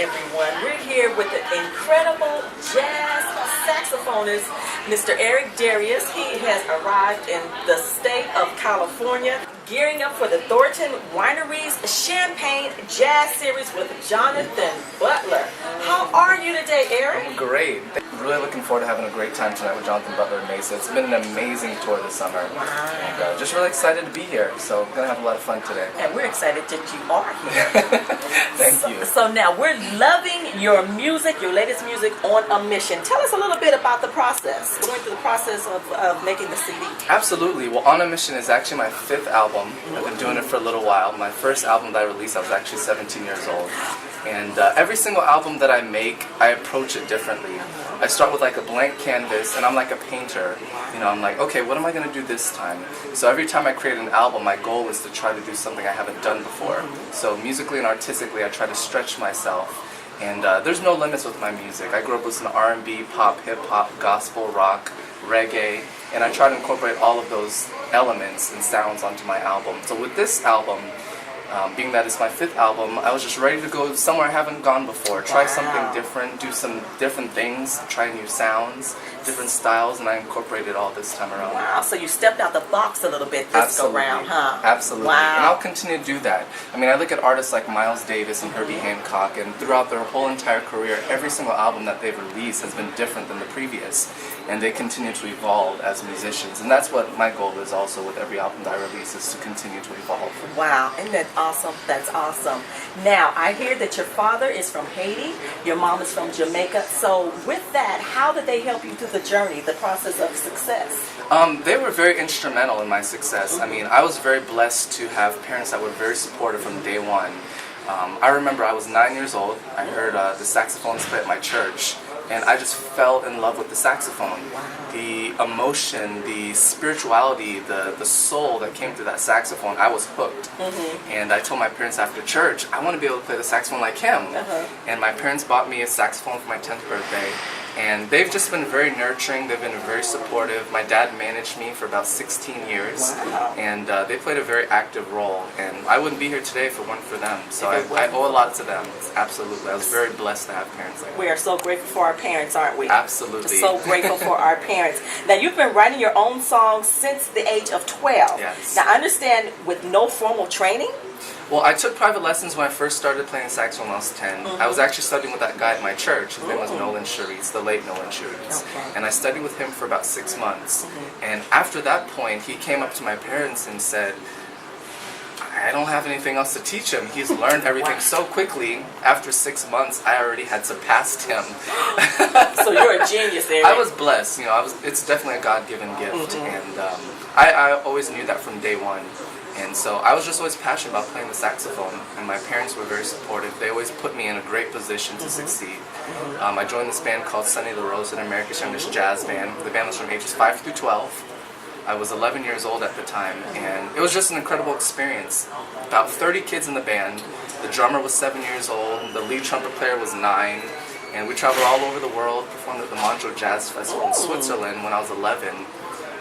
everyone. We're here with the incredible jazz saxophonist, Mr. Darius. He has arrived in the state of California, gearing up for the Thornton Winery's Champagne Jazz Series with Jonathan Butler. How are you today, Eric? Great. Really looking forward to having a great time tonight with Jonathan Butler and Mesa. It's been an amazing tour this summer. And just really excited to be here. So we're going to have a lot of fun today. And we're excited that you are here. Thank you. So now we're loving your music, your latest music, On a Mission. Tell us a little bit about the process, going through the process of making the CD. Absolutely. Well, On a Mission is actually my 5th album. I've been doing it for a little while. My first album that I released, I was actually 17 years old. And every single album that I make, I approach it differently. I start with like a blank canvas, and I'm like a painter. You know, I'm like, okay, what am I going to do this time? So every time I create an album, my goal is to try to do something I haven't done before. So musically and artistically, I try to stretch myself. And there's no limits with my music. I grew up listening to R&B, pop, hip-hop, gospel, rock, reggae, and I try to incorporate all of those elements and sounds onto my album. So with this album, being that it's my 5th album, I was just ready to go somewhere I haven't gone before, try something different, do some different things, try new sounds, different styles, and I incorporated all this time around. Wow, so you stepped out the box a little bit this go round, huh? Absolutely. Wow. And I'll continue to do that. I mean, I look at artists like Miles Davis and Herbie Hancock, and throughout their whole entire career, every single album that they've released has been different than the previous, and they continue to evolve as musicians. And that's what my goal is also with every album that I release, is to continue to evolve. Wow, isn't that awesome? That's awesome. Now, I hear that your father is from Haiti, your mom is from Jamaica. So with that, how did they help you through the journey, the process of success? They were very instrumental in my success. I mean, I was very blessed to have parents that were very supportive from day one. I remember I was 9 years old. I heard the saxophone play at my church, and I just fell in love with the saxophone. The emotion, the spirituality, the soul that came through that saxophone, I was hooked. And I told my parents after church, I want to be able to play the saxophone like him. And my parents bought me a saxophone for my 10th birthday. And they've just been very nurturing, they've been very supportive. My dad managed me for about 16 years, and they played a very active role. And I wouldn't be here today if it weren't for them. So I owe a lot to them, absolutely. I was very blessed to have parents like that. We are so grateful for our parents, aren't we? Absolutely. So grateful for our parents. Now, you've been writing your own songs since the age of 12. Yes. Now, I understand with no formal training? Well, I took private lessons when I first started playing saxophone when I was 10. I was actually studying with that guy at my church. His name was Nolan Cherise, the late Nolan Cherise. And I studied with him for about 6 months. And after that point, he came up to my parents and said, I don't have anything else to teach him. He's learned everything so quickly. After 6 months, I already had surpassed him. So you're a genius there. I was blessed. You know, it's definitely a God-given gift. And I always knew that from day one. And so I was just always passionate about playing the saxophone, and my parents were very supportive. They always put me in a great position to succeed. I joined this band called Sonny LaRose, an America's Youngest Jazz Band. The band was from ages 5 through 12. I was 11 years old at the time, and it was just an incredible experience. About 30 kids in the band. The drummer was 7 years old, the lead trumpet player was 9, and we traveled all over the world, performed at the Montreux Jazz Festival in Switzerland when I was 11.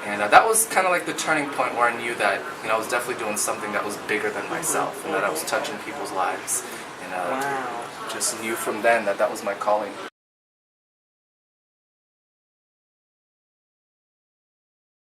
And that was kind of like the turning point where I knew that, you know, I was definitely doing something that was bigger than myself, and that I was touching people's lives. And just knew from then that that was my calling.